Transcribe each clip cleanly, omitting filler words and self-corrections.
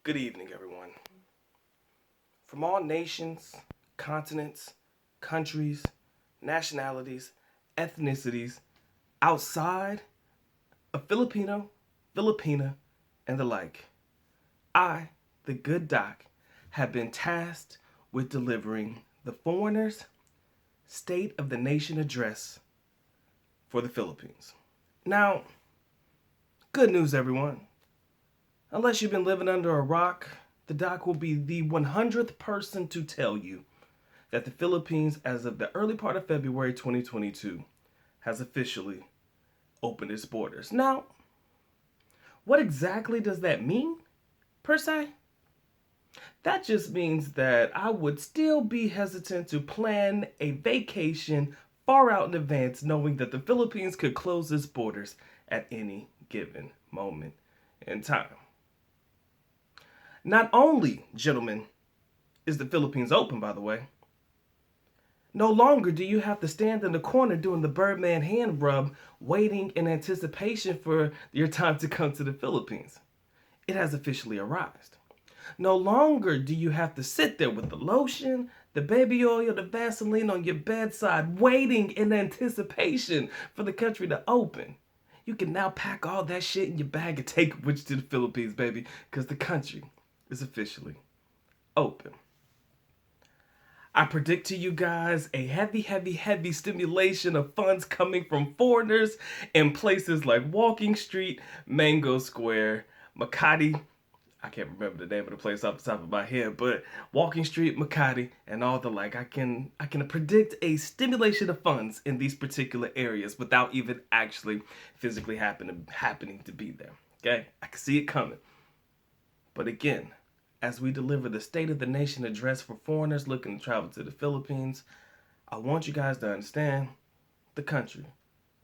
Good evening, everyone. From all nations, continents, countries, nationalities, ethnicities, outside of Filipino, Filipina, and the like, I, the good doc, have been tasked with delivering the Foreigner's State of the Nation address for the Philippines. Now, good news, everyone. Unless you've been living under a rock, the doc will be the 100th person to tell you that the Philippines, as of the early part of February 2022, has officially opened its borders. Now, what exactly does that mean, per se? That just means that I would still be hesitant to plan a vacation far out in advance, knowing that the Philippines could close its borders at any given moment in time. Not only, gentlemen, is the Philippines open, by the way, no longer do you have to stand in the corner doing the Birdman hand rub, waiting in anticipation for your time to come to the Philippines. It has officially arrived. No longer do you have to sit there with the lotion, the baby oil, the Vaseline on your bedside, waiting in anticipation for the country to open. You can now pack all that shit in your bag and take it with you to the Philippines, baby, because the country is officially open. I predict to you guys a heavy stimulation of funds coming from foreigners in places like Walking Street, Mango Square, Makati. I can't remember the name of the place off the top of my head, but Walking Street, Makati, and all the like. I can predict a stimulation of funds in these particular areas without even actually physically happening to be there. Okay, I can see it coming. But again, as we deliver the State of the Nation address for foreigners looking to travel to the Philippines, I want you guys to understand the country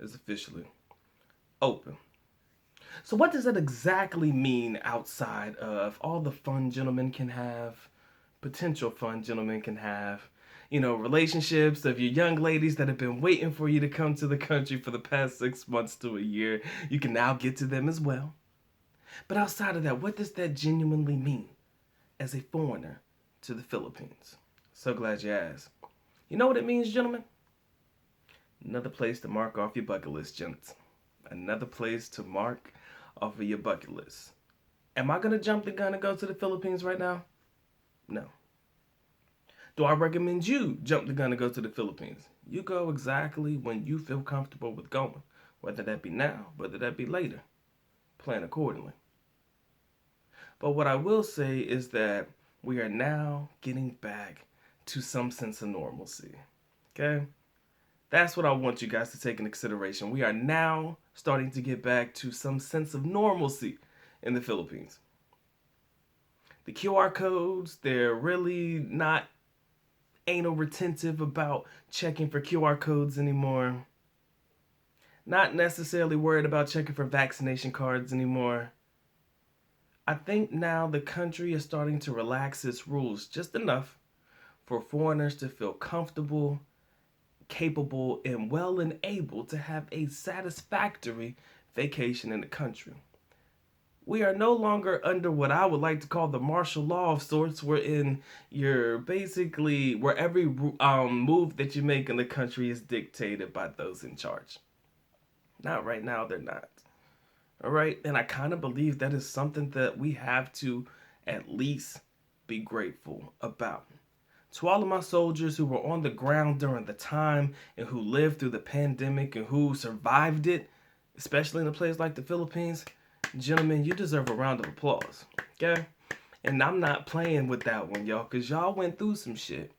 is officially open. So what does that exactly mean outside of all the fun gentlemen can have, potential fun gentlemen can have, relationships of your young ladies that have been waiting for you to come to the country for the past 6 months to a year? You can now get to them as well. But outside of that, what does that genuinely mean as a foreigner to the Philippines? So glad you asked. You know what it means, gentlemen? Another place to mark off your bucket list, gents. Another place to mark off of your bucket list. Am I going to jump the gun and go to the Philippines right now? No. Do I recommend you jump the gun and go to the Philippines? You go exactly when you feel comfortable with going. Whether that be now, whether that be later. Plan accordingly. But what I will say is that we are now getting back to some sense of normalcy. Okay? That's what I want you guys to take into consideration. We are now starting to get back to some sense of normalcy in the Philippines. The QR codes, they're really not anal retentive about checking for QR codes anymore. Not necessarily worried about checking for vaccination cards anymore. I think now the country is starting to relax its rules just enough for foreigners to feel comfortable, capable, and well and able to have a satisfactory vacation in the country. We are no longer under what I would like to call the martial law of sorts, wherein you're basically, where every move that you make in the country is dictated by those in charge. Not right now, they're not. All right, and I kind of believe that is something that we have to at least be grateful about. To all of my soldiers who were on the ground during the time and who lived through the pandemic and who survived it, especially in a place like the Philippines, gentlemen, you deserve a round of applause, okay? And I'm not playing with that one, y'all, because y'all went through some shit.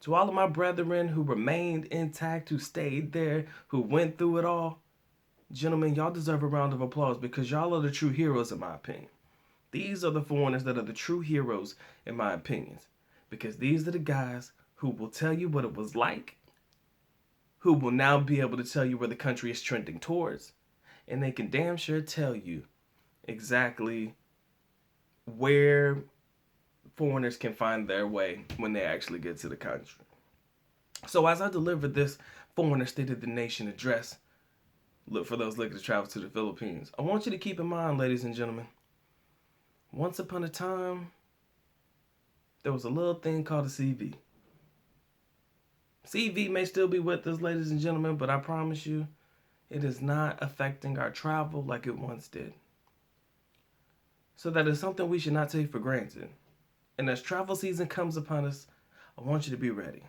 To all of my brethren who remained intact, who stayed there, who went through it all, gentlemen, y'all deserve a round of applause because y'all are the true heroes in my opinion. These are the foreigners that are the true heroes in my opinions. Because these are the guys who will tell you what it was like, who will now be able to tell you where the country is trending towards, and they can damn sure tell you exactly where foreigners can find their way when they actually get to the country. So as I deliver this Foreigner State of the Nation address, look for those looking to travel to the Philippines, I want you to keep in mind, ladies and gentlemen, Once upon a time, there was a little thing called a CV. CV may still be with us, ladies and gentlemen, but I promise you, it is not affecting our travel like it once did. So that is something we should not take for granted. And as travel season comes upon us, I want you to be ready.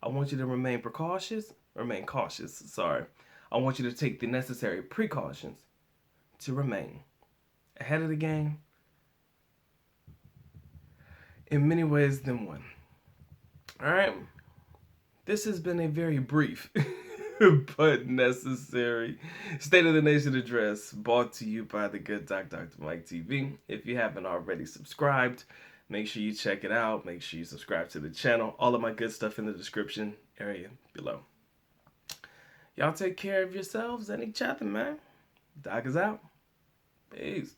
I want you to remain cautious. I want you to take the necessary precautions to remain ahead of the game in many ways than one. All right? This has been a very brief but necessary State of the Nation address brought to you by the good Dr. Mike TV. If you haven't already subscribed, make sure you check it out. Make sure you subscribe to the channel. All of my good stuff in the description area below. Y'all take care of yourselves and each other, man. Doc is out. Peace.